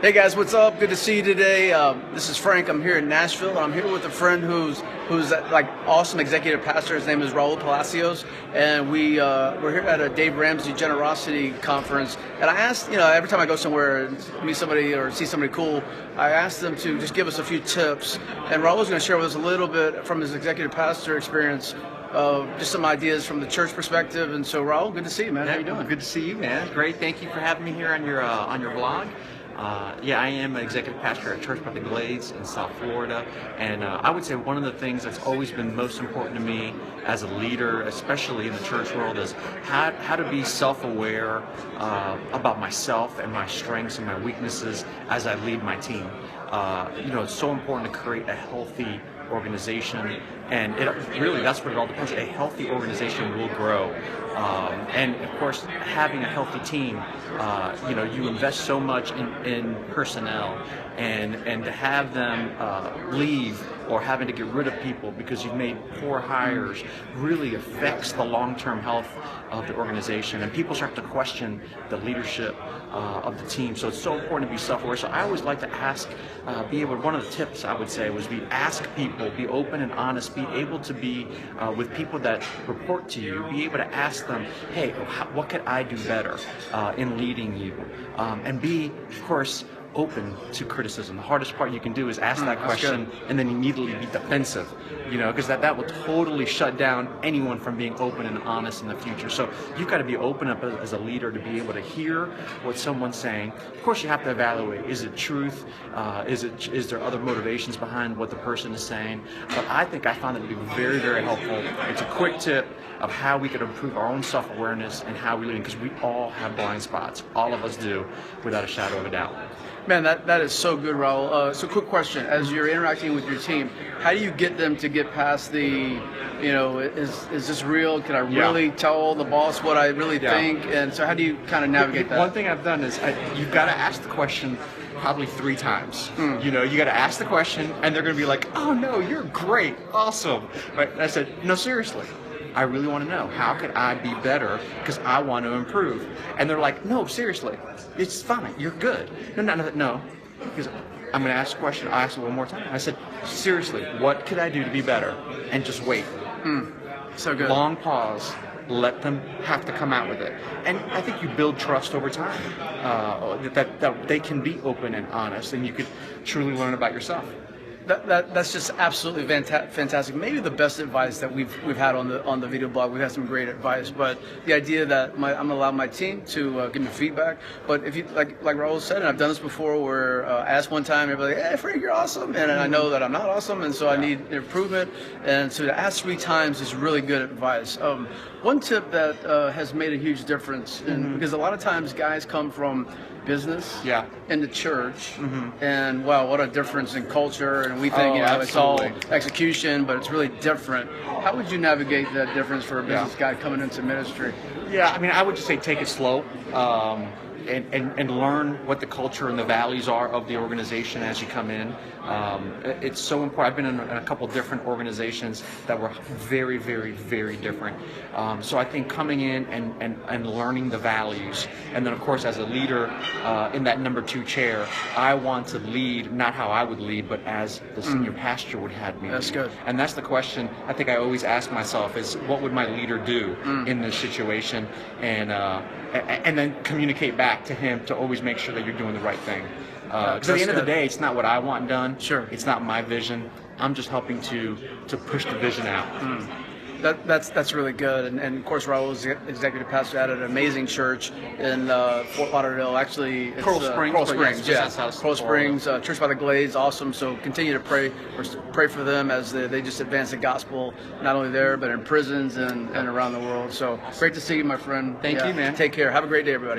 Hey guys, what's up? Good to see you today. This is Frank. I'm here in Nashville, and I'm here with a friend who's like awesome executive pastor. His name is Raul Palacios, and we're here at a Dave Ramsey Generosity Conference. And I asked, every time I go somewhere and meet somebody or see somebody cool, I asked them to just give us a few tips. And Raul's going to share with us a little bit from his executive pastor experience. Just some ideas from the church perspective. And so, Raul, good to see you, man. How you doing? Good to see you, man. Great. Thank you for having me here on your blog. I am an executive pastor at Church by the Glades in South Florida, and I would say one of the things that's always been most important to me as a leader, especially in the church world, is how to be self-aware about myself and my strengths and my weaknesses as I lead my team. It's so important to create a healthy organization, and that's what it all depends. A healthy organization will grow, and of course, having a healthy team, you invest so much in personnel, and to have them leave or having to get rid of people because you've made poor hires really affects the long-term health of the organization, and people start to question the leadership of the team. So it's so important to be self-aware. So I always like to ask, one of the tips I would say was ask people, be open and honest, be able to be with people that report to you, be able to ask them, hey, what could I do better in leading you? And be, of course, open to criticism. The hardest part you can do is ask that question and then immediately be defensive, because that will totally shut down anyone from being open and honest in the future. So you've got to be open up as a leader to be able to hear what someone's saying. Of course, you have to evaluate, is it truth? Is there other motivations behind what the person is saying? But I think I found it to be very, very helpful. It's a quick tip of how we could improve our own self-awareness and how we lead, because we all have blind spots. All of us do, without a shadow of a doubt. Man, that is so good, Raul. So quick question, as you're interacting with your team, how do you get them to get past the, is this real? Can I really tell the boss what I really think? And so how do you kind of navigate that? One thing I've done is you've got to ask the question probably 3 times. You got to ask the question, and they're going to be like, oh no, you're great, awesome. Right? And I said, no, seriously. I really want to know, how could I be better, because I want to improve? And they're like, no, seriously, it's fine, you're good. No, because I'm going to ask a question. I asked it one more time. I said, seriously, what could I do to be better? And just wait. So good. Long pause. Let them have to come out with it. And I think you build trust over time, that they can be open and honest, and you could truly learn about yourself. That's just absolutely fantastic. Maybe the best advice that we've had on the video blog. We've had some great advice, but the idea that I'm gonna allow my team to give me feedback. But if you like Raul said, and I've done this before, where I asked one time, everybody, hey Frank, you're awesome, and I know that I'm not awesome, and so I need improvement. And so to ask 3 times is really good advice. One tip that has made a huge difference, because a lot of times guys come from business into church, and wow, what a difference in culture, and we think it's all execution, but it's really different. How would you navigate that difference for a business guy coming into ministry? I would just say take it slow, and learn what the culture and the values are of the organization as you come in. It's so important. I've been in a couple different organizations that were very, very, very different. So I think coming in and learning the values, and then of course as a leader in that number 2 chair, I want to lead not how I would lead, but as the senior pastor would have me. That's good. And that's the question I think I always ask myself is, what would my leader do in this situation? And then communicate back to him to always make sure that you're doing the right thing. Because at the end of the day, it's not what I want done. Sure. It's not my vision. I'm just helping to push the vision out. That's really good, and of course Raul's executive pastor at an amazing church in Fort Lauderdale. Actually, it's Coral Springs, Coral Springs, Church by the Glades, awesome. So continue to pray for them as they just advance the gospel, not only there but in prisons and around the world. So great to see you, my friend. Thank you, man. Take care. Have a great day, everybody.